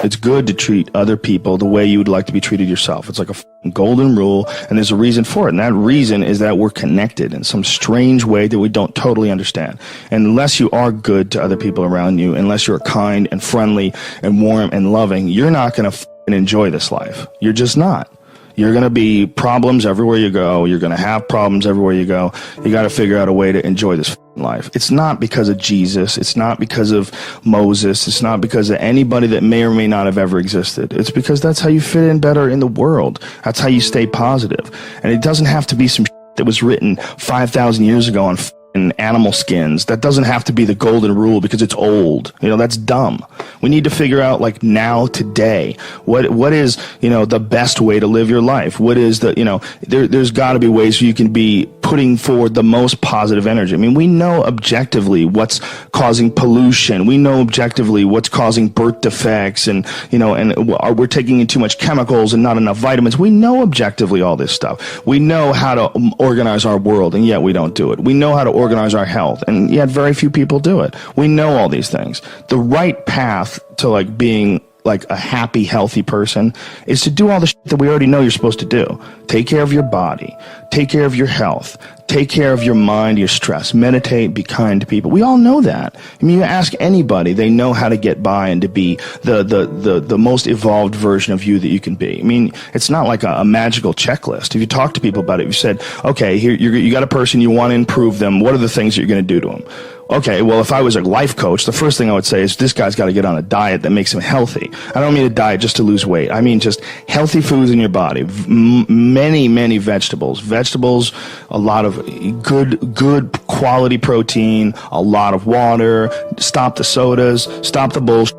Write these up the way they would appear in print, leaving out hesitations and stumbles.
It's good to treat other people the way you would like to be treated yourself. It's like a golden rule, and there's a reason for it. And that reason is that we're connected in some strange way that we don't totally understand. And unless you are good to other people around you, unless you're kind and friendly and warm and loving, you're not going to enjoy this life. You're just not. You're going to be problems everywhere you go. You're going to have problems everywhere you go. You got to figure out a way to enjoy this life. It's not because of Jesus. It's not because of Moses. It's not because of anybody that may or may not have ever existed. It's because that's how you fit in better in the world. That's how you stay positive. And it doesn't have to be some that was written 5,000 years ago on animal skins. That doesn't have to be the golden rule because it's old. That's dumb. We need to figure out, like, now, today, what is, the best way to live your life? What is there's got to be ways you can be putting forward the most positive energy. I mean, we know objectively what's causing pollution. We know objectively what's causing birth defects, and we're taking in too much chemicals and not enough vitamins. We know objectively all this stuff. We know how to organize our world, and yet we don't do it. We know how to organize our health, and yet very few people do it. We know all these things. The right path to, like, being like a happy, healthy person is to do all the shit that we already know you're supposed to do. Take care of your body, take care of your health, take care of your mind, your stress, meditate, be kind to people. We all know that. I mean, you ask anybody, they know how to get by and to be the most evolved version of you that you can be. I mean, it's not like a magical checklist. If you talk to people about it, you said, okay, here you got a person, you want to improve them. What are the things that you're going to do to them? Okay, well, if I was a life coach, the first thing I would say is this guy's got to get on a diet that makes him healthy. I don't mean a diet just to lose weight. I mean just healthy foods in your body. Many vegetables. Vegetables, a lot of good quality protein, a lot of water. Stop the sodas, stop the bullshit.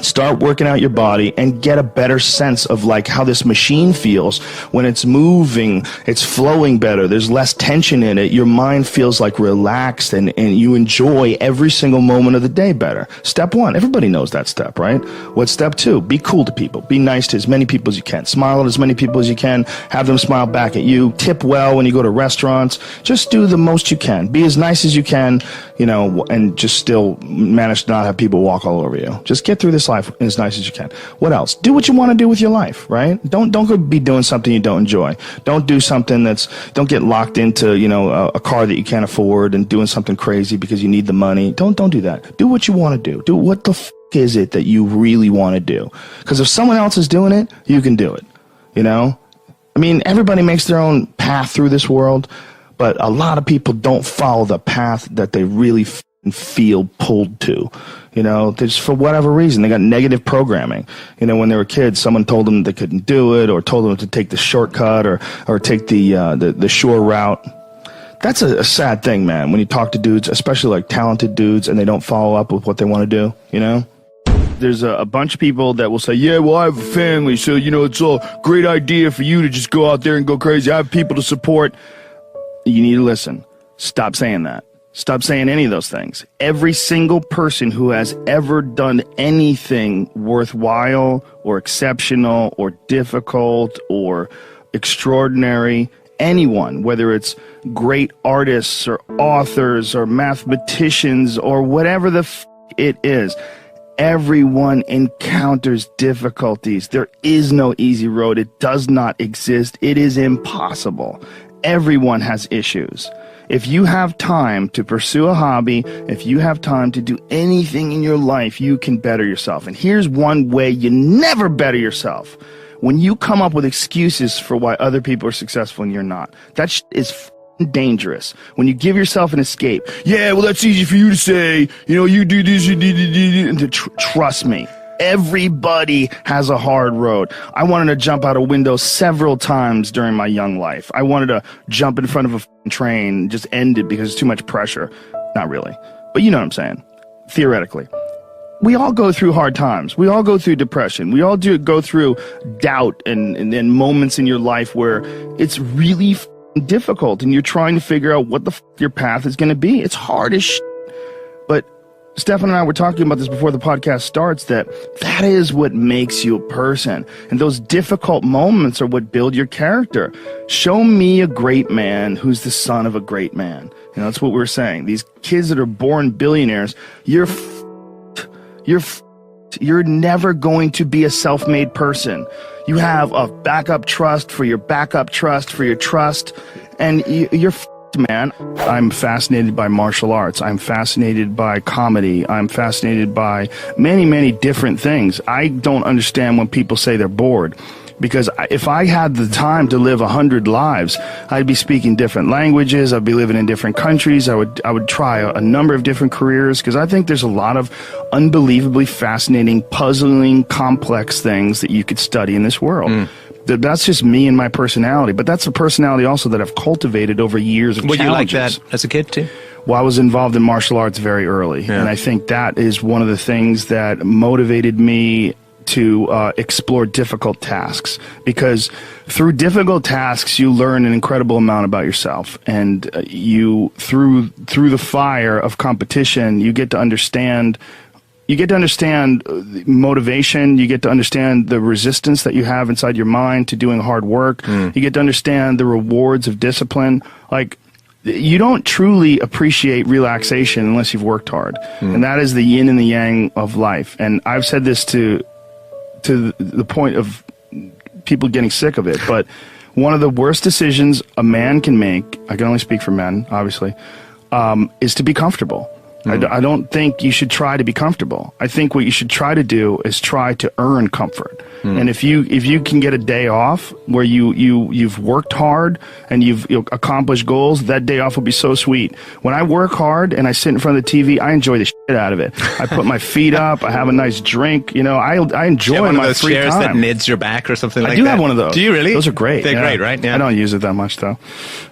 Start working out your body and get a better sense of, like, how this machine feels when it's moving, it's flowing better, there's less tension in it, your mind feels like relaxed, and you enjoy every single moment of the day better. Step 1, everybody knows that step, right? What's step 2? Be cool to people. Be nice to as many people as you can. Smile at as many people as you can. Have them smile back at you. Tip well when you go to restaurants. Just do the most you can. Be as nice as you can, and just still manage to not have people walk all over you. Just get through this life as nice as you can. What else? Do what you want to do with your life, right? Don't go be doing something you don't enjoy. Don't do something don't get locked into, a car that you can't afford and doing something crazy because you need the money. Don't do that. Do what you want to do. Do what the is it that you really want to do? Because if someone else is doing it, you can do it. I mean, everybody makes their own path through this world, but a lot of people don't follow the path that they really feel pulled to. Just for whatever reason, they got negative programming. When they were kids, someone told them they couldn't do it, or told them to take the shortcut, or take the shore route. That's a sad thing, man, when you talk to dudes, especially like talented dudes, and they don't follow up with what they want to do, There's a bunch of people that will say, yeah, well, I have a family, so, it's a great idea for you to just go out there and go crazy. I have people to support. You need to listen. Stop saying that. Stop saying any of those things. Every single person who has ever done anything worthwhile or exceptional or difficult or extraordinary, anyone, whether it's great artists or authors or mathematicians or whatever it is, everyone encounters difficulties. There is no easy road. It does not exist. It is impossible. Everyone has issues. If you have time to pursue a hobby, if you have time to do anything in your life, you can better yourself. And here's one way you never better yourself. When you come up with excuses for why other people are successful and you're not. That is dangerous. When you give yourself an escape. Yeah, well, that's easy for you to say. You do this, you do. Trust me. Everybody has a hard road. I wanted to jump out a window several times during my young life. I wanted to jump in front of a train and just end it because it's too much pressure. Not really. But you know what I'm saying. Theoretically. We all go through hard times. We all go through depression. We all go through doubt and then moments in your life where it's really difficult and you're trying to figure out what your path is going to be. It's hard as shit. But Stefan and I were talking about this before the podcast starts, that is what makes you a person. And those difficult moments are what build your character. Show me a great man who's the son of a great man. That's what we're saying. These kids that are born billionaires, you're You're never going to be a self-made person. You have a backup trust for your backup trust for your trust, and you're f***ed, man. I'm fascinated by martial arts. I'm fascinated by comedy. I'm fascinated by many, many different things. I don't understand when people say they're bored. Because if I had the time to live 100 lives, I'd be speaking different languages. I'd be living in different countries. I would try a number of different careers, because I think there's a lot of unbelievably fascinating, puzzling, complex things that you could study in this world. That's just me and my personality, but that's a personality also that I've cultivated over years of challenges. Were you like that as a kid too? Well, I was involved in martial arts very early, and I think that is one of the things that motivated me to explore difficult tasks, because through difficult tasks you learn an incredible amount about yourself, and you through the fire of competition you get to understand motivation, you get to understand the resistance that you have inside your mind to doing hard work, you get to understand the rewards of discipline. Like, you don't truly appreciate relaxation unless you've worked hard, and that is the yin and the yang of life. And I've said this to the point of people getting sick of it, but one of the worst decisions a man can make, I can only speak for men, obviously, is to be comfortable. I don't think you should try to be comfortable. I think what you should try to do is try to earn comfort. And if you can get a day off where you've worked hard and you've accomplished goals, that day off will be so sweet. When I work hard and I sit in front of the TV, I enjoy the shit out of it. I put my feet up, I have a nice drink, I enjoy my free time. Chairs that nids your back or something like that? I do have one of those. Do you really? Those are great. They're great, right? Yeah. I don't use it that much though,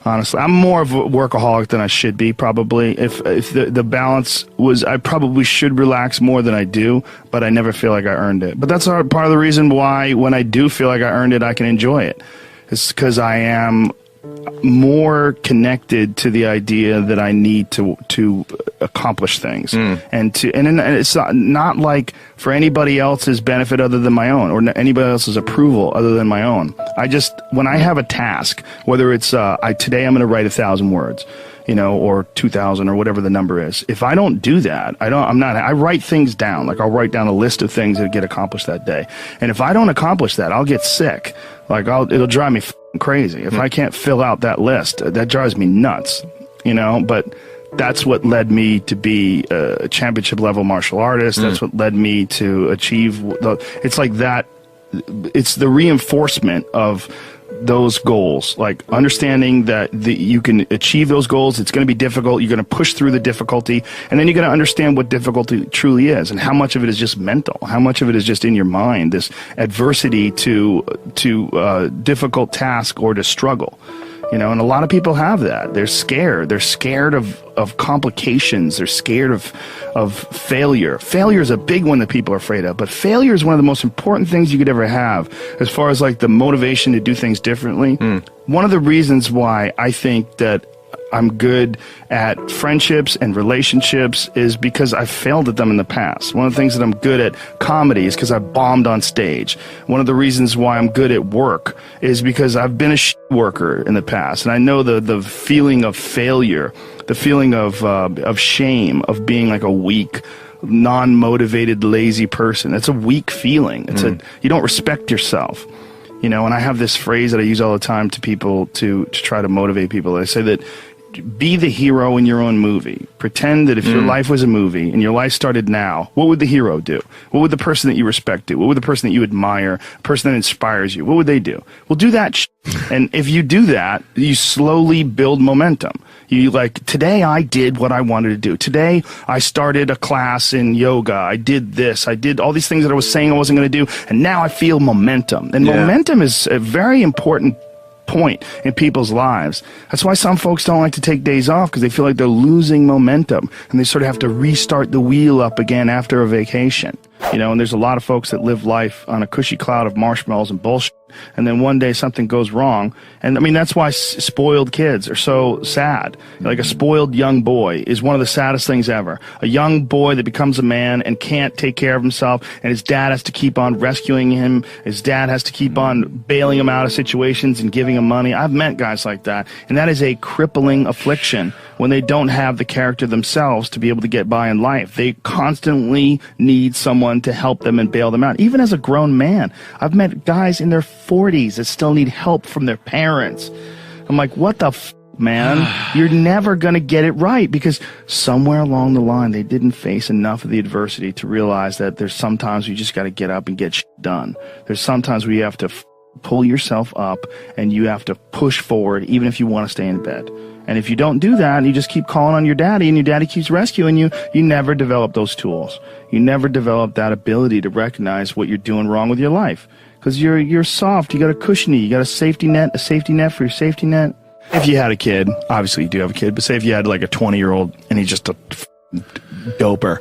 honestly. I'm more of a workaholic than I should be, probably. If the balance was, I probably should relax more than I do, but I never feel like I earned it. But that's part of the reason why when I do feel like I earned it, I can enjoy it. It's because I am more connected to the idea that I need to accomplish things, and it's not like for anybody else's benefit other than my own, or anybody else's approval other than my own. When I have a task, whether it's today I'm going to write 1,000 words, or 2,000 or whatever the number is. If I don't do that, I write things down. Like, I'll write down a list of things that get accomplished that day. And if I don't accomplish that, I'll get sick. Like, it'll drive me crazy. If I can't fill out that list, that drives me nuts, but that's what led me to be a championship level martial artist. That's what led me to achieve it's like that. It's the reinforcement of those goals, like understanding that you can achieve those goals. It's going to be difficult. You're going to push through the difficulty, and then you're going to understand what difficulty truly is, and how much of it is just mental, how much of it is just in your mind, this adversity to difficult task or to struggle. And a lot of people have that. They're scared. They're scared of complications. They're scared of failure. Failure is a big one that people are afraid of. But failure is one of the most important things you could ever have as far as like the motivation to do things differently. One of the reasons why I think that I'm good at friendships and relationships is because I've failed at them in the past. One of the things that I'm good at comedy is because I bombed on stage. One of the reasons why I'm good at work is because I've been a worker in the past, and I know the feeling of failure, the feeling of shame, of being like a weak, non-motivated, lazy person. It's a weak feeling. You don't respect yourself. And I have this phrase that I use all the time to people to try to motivate people. I say that be the hero in your own movie. Pretend that if your life was a movie and your life started now, what would the hero do? What would the person that you respect do? What would the person that you admire, the person that inspires you, what would they do? Well, do that and if you do that, you slowly build momentum. Today I did what I wanted to do. Today I started a class in yoga. I did this. I did all these things that I was saying I wasn't going to do, and now I feel momentum. And momentum is a very important point in people's lives. That's why some folks don't like to take days off, because they feel like they're losing momentum, and they sort of have to restart the wheel up again after a vacation. And there's a lot of folks that live life on a cushy cloud of marshmallows and bullshit, and then one day something goes wrong. And I mean, that's why spoiled kids are so sad. Like, a spoiled young boy is one of the saddest things ever. A young boy that becomes a man and can't take care of himself, and his dad has to keep on rescuing him. His dad has to keep on bailing him out of situations and giving him money. I've met guys like that, and that is a crippling affliction when they don't have the character themselves to be able to get by in life. They constantly need someone to help them and bail them out. Even as a grown man, I've met guys in their 40s that still need help from their parents. I'm like, what the man? You're never going to get it right, because somewhere along the line they didn't face enough of the adversity to realize that there's sometimes you just got to get up and get shit done. There's sometimes where you have to pull yourself up and you have to push forward even if you want to stay in bed. And if you don't do that and you just keep calling on your daddy and your daddy keeps rescuing you, you never develop those tools. You never develop that ability to recognize what you're doing wrong with your life, because you're soft. You got a cushiony, you got a safety net for your safety net. If you had a kid, obviously you do have a kid, but say if you had like a 20-year-old and he's just a doper,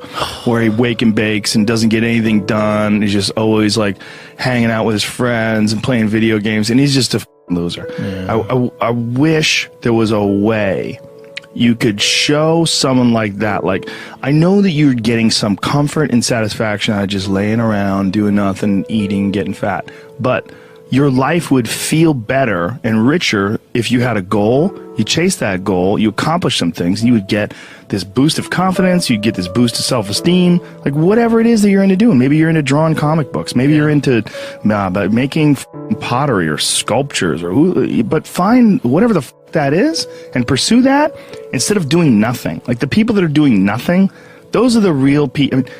where he wake and bakes and doesn't get anything done, he's just always like hanging out with his friends and playing video games, and he's just a loser. Yeah. I wish there was a way you could show someone like that, like, I know that you're getting some comfort and satisfaction out of just laying around, doing nothing, eating, getting fat, but your life would feel better and richer if you had a goal, you chase that goal, you accomplish some things, and you would get this boost of confidence, you'd get this boost of self-esteem, like whatever it is that you're into doing. Maybe you're into drawing comic books, maybe you're into making pottery or sculptures, but find whatever the that is and pursue that instead of doing nothing. Like the people that are doing nothing, those are the real people. I mean,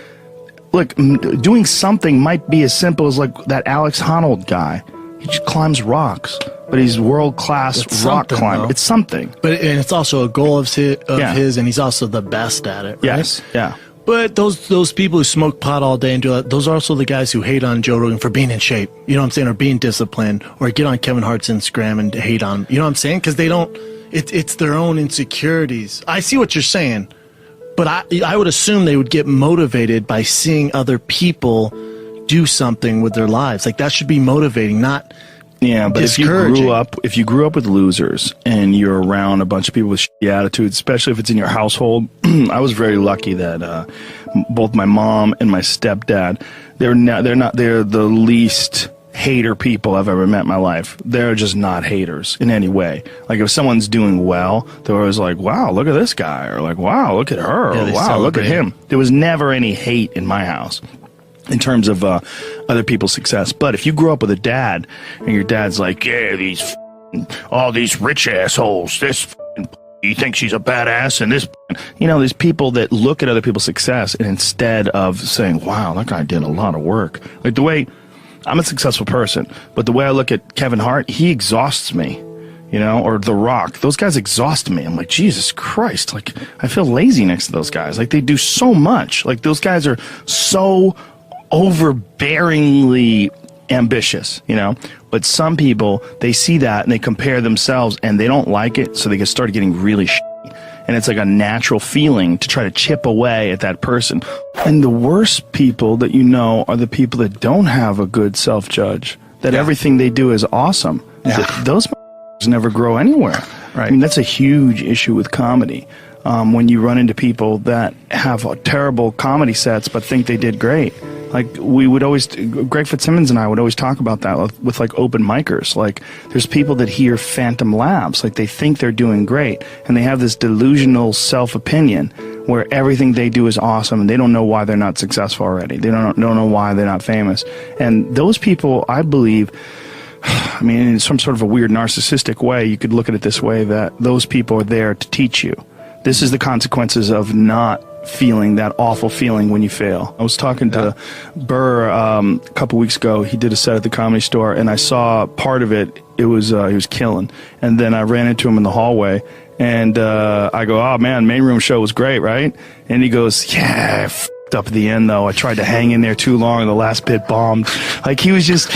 look, doing something might be as simple as like that Alex Honnold guy. He just climbs rocks, but he's world-class rock climber. It's something. And it's also a goal of his, and he's also the best at it, right? Yes, yeah. But those people who smoke pot all day and do that, those are also the guys who hate on Joe Rogan for being in shape, you know what I'm saying, or being disciplined, or get on Kevin Hart's Instagram and hate on him, you know what I'm saying? Because they don't, it's their own insecurities. I see what you're saying, but I would assume they would get motivated by seeing other people do something with their lives. Like that should be motivating, not but if you grew up with losers and you're around a bunch of people with shitty attitudes, especially if it's in your household. I was very lucky that both my mom and my stepdad, they're the least hater people I've ever met in my life. They're just not haters in any way. Like if someone's doing well, they're always like, wow, look at this guy, or like, wow, look at her, or wow, look at him. There was never any hate in my house in terms of other people's success. But if you grew up with a dad and your dad's like, yeah, all these rich assholes, this you think she's a badass, and this, there's people that look at other people's success, and instead of saying, wow, that guy did a lot of work, like the way I'm a successful person, but the way I look at Kevin Hart, he exhausts me, or The Rock. Those guys exhaust me. I'm like, Jesus Christ, like I feel lazy next to those guys. Like they do so much. Like those guys are so overbearingly ambitious, but some people, they see that and they compare themselves and they don't like it, so they start getting really shitty. And it's like a natural feeling to try to chip away at that person. And the worst people that are the people that don't have a good self-judge, that everything they do is awesome. Those never grow anywhere. Right. I mean, that's a huge issue with comedy. When you run into people that have terrible comedy sets but think they did great. Like Greg Fitzsimmons and I would always talk about that with like open micers. Like there's people that hear phantom laughs, like they think they're doing great, and they have this delusional self-opinion where everything they do is awesome, and they don't know why they're not successful already. They don't know why they're not famous. And those people, I believe, I mean, in some sort of a weird narcissistic way, you could look at it this way, that those people are there to teach you. This is the consequences of not feeling that awful feeling when you fail. I was talking to Burr a couple weeks ago. He did a set at the Comedy Store, and I saw part of it. It was he was killing. And then I ran into him in the hallway, and I go, "Oh man, main room show was great, right?" And he goes, "Yeah, I f***ed up at the end though. I tried to hang in there too long, and the last bit bombed." Like he was just,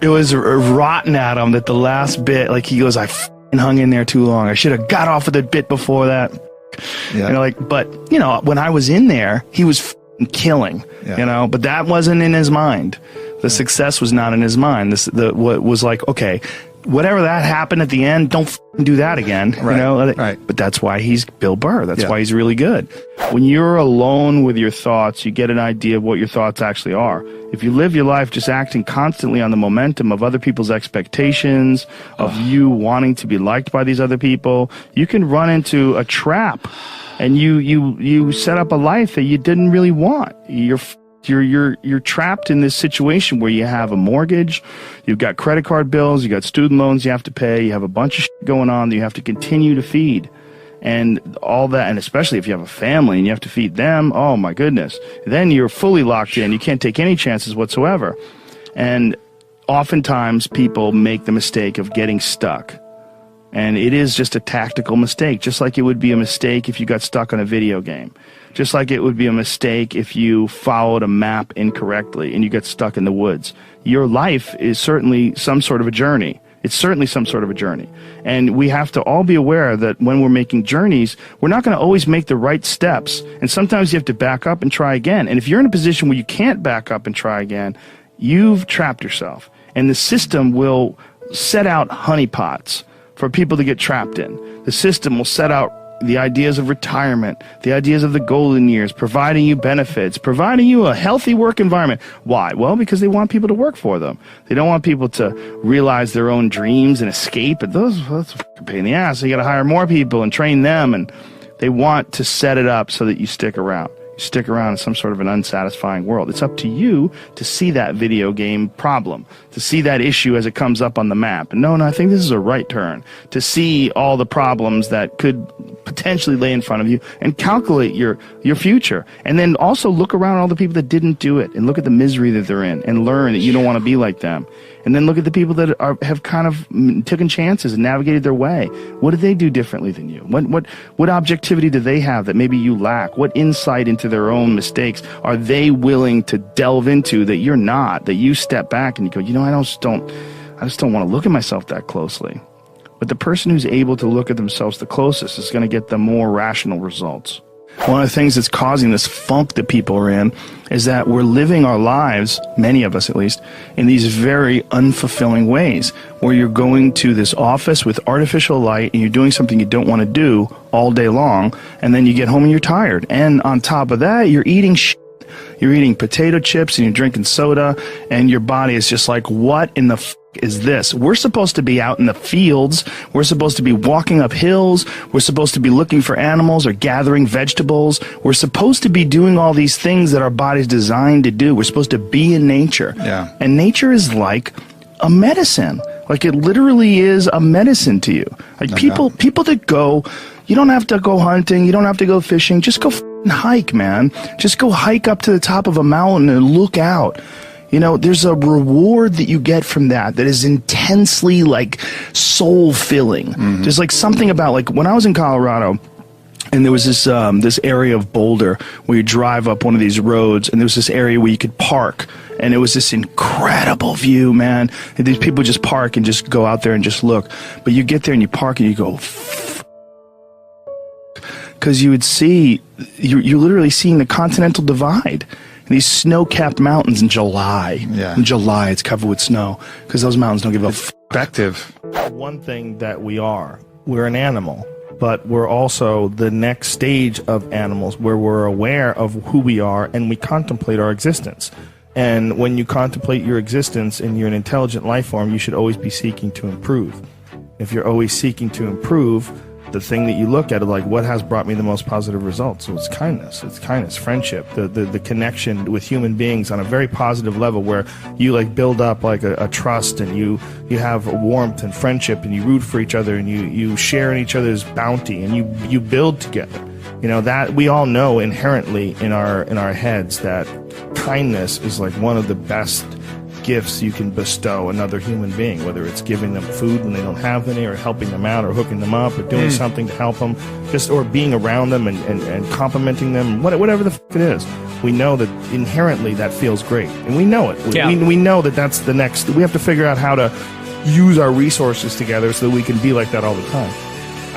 it was rotten at him that the last bit. Like he goes, "I f***ing hung in there too long. I should have got off of the bit before that." Yeah. But when I was in there, he was killing. Yeah. But that wasn't in his mind. The success was not in his mind. What was like, okay, whatever that happened at the end, don't do that again. Right, You know? right. But that's why he's Bill Burr. That's Yeah. why he's really good. When you're alone with your thoughts, you get an idea of what your thoughts actually are. If you live your life just acting constantly on the momentum of other people's expectations, of you wanting to be liked by these other people, you can run into a trap, and you set up a life that you didn't really want. You're trapped in this situation where you have a mortgage, you've got credit card bills, you got student loans you have to pay, you have a bunch of shit going on that you have to continue to feed. And all that, and especially if you have a family and you have to feed them, oh my goodness. Then you're fully locked in. You can't take any chances whatsoever. And oftentimes people make the mistake of getting stuck. And it is just a tactical mistake, just like it would be a mistake if you got stuck on a video game. Just like it would be a mistake if you followed a map incorrectly and you get stuck in the woods. Your life is certainly some sort of a journey. It's certainly some sort of a journey. And we have to all be aware that when we're making journeys, we're not going to always make the right steps. And sometimes you have to back up and try again. And if you're in a position where you can't back up and try again, you've trapped yourself. And the system will set out honeypots for people to get trapped in. The system will set out the ideas of retirement, the ideas of the golden years, providing you benefits, providing you a healthy work environment. Why? Well, because they want people to work for them. They don't want people to realize their own dreams and escape. But that's a pain in the ass. So you got to hire more people and train them. And they want to set it up so that you stick around. You stick around in some sort of an unsatisfying world. It's up to you to see that video game problem, to see that issue as it comes up on the map. And no, I think this is a right turn. To see all the problems that could potentially lay in front of you and calculate your future. And then also look around at all the people that didn't do it and look at the misery that they're in and learn that you don't want to be like them. And then look at the people that have kind of taken chances and navigated their way. What did they do differently than you? What objectivity do they have that maybe you lack? What insight into their own mistakes are they willing to delve into that you're not, that you step back and you go, I just don't want to look at myself that closely. But the person who's able to look at themselves the closest is going to get the more rational results. One of the things that's causing this funk that people are in is that we're living our lives, many of us at least, in these very unfulfilling ways, where you're going to this office with artificial light and you're doing something you don't want to do all day long, and then you get home and you're tired. And on top of that, you're eating shit. You're eating potato chips and you're drinking soda, and your body is just like, what in the f*** is this? We're supposed to be out in the fields. We're supposed to be walking up hills. We're supposed to be looking for animals or gathering vegetables. We're supposed to be doing all these things that our body's designed to do. We're supposed to be in nature. Yeah. And nature is like a medicine. Like, it literally is a medicine to you. Like, people that go, you don't have to go hunting. You don't have to go fishing. Just go hike, man. Just go hike up to the top of a mountain and look out. There's a reward that you get from that is intensely, like, soul-filling. Mm-hmm. There's, like, something about, like, when I was in Colorado, and there was this area of Boulder where you drive up one of these roads, and there was this area where you could park, and it was this incredible view, man. And these people just park and just go out there and just look. But you get there and you park and you go, because you would see, you're literally seeing the Continental Divide. These snow-capped mountains in July. Yeah. In July, it's covered with snow because those mountains don't give a perspective. One thing that we're an animal, but we're also the next stage of animals where we're aware of who we are and we contemplate our existence. And when you contemplate your existence and you're an intelligent life form, you should always be seeking to improve. If you're always seeking to improve, the thing that you look at is like, what has brought me the most positive results? So it's kindness, friendship, the connection with human beings on a very positive level where you like build up like a trust, and you have warmth and friendship, and you root for each other, and you share in each other's bounty, and you build together. That we all know inherently in our heads that kindness is like one of the best gifts you can bestow another human being, whether it's giving them food when they don't have any, or helping them out, or hooking them up, or doing something to help them, or being around them and complimenting them, whatever the it is. We know that inherently that feels great, and we know it. Yeah. We know that that's the next. We have to figure out how to use our resources together so that we can be like that all the time.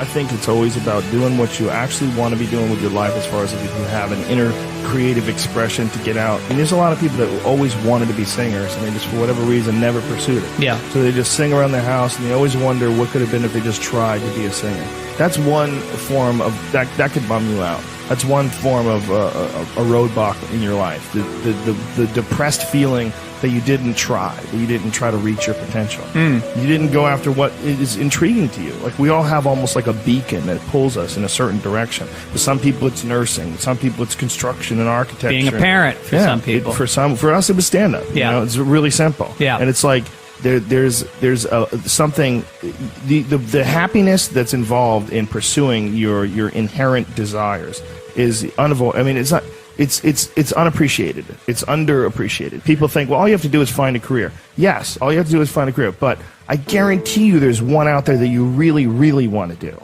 I think it's always about doing what you actually want to be doing with your life, as far as if you have an inner creative expression to get out. I mean, there's a lot of people that always wanted to be singers, and they just, for whatever reason, never pursued it. Yeah. So they just sing around their house, and they always wonder what could have been if they just tried to be a singer. That's one form of, that could bum you out. That's one form of a roadblock in your life. The depressed feeling that you didn't try, to reach your potential. You didn't go after what is intriguing to you. Like, we all have almost like a beacon that pulls us in a certain direction. For some people, it's nursing. For some people, it's construction and architecture. Being a parent for some people. For us, it was stand-up. Yeah. You know, it's really simple. Yeah. And it's like, there's something, the happiness that's involved in pursuing your inherent desires is unavoidable. I mean, it's not. It's unappreciated. It's underappreciated. People think, well, all you have to do is find a career. Yes, all you have to do is find a career. But I guarantee you there's one out there that you really, really want to do.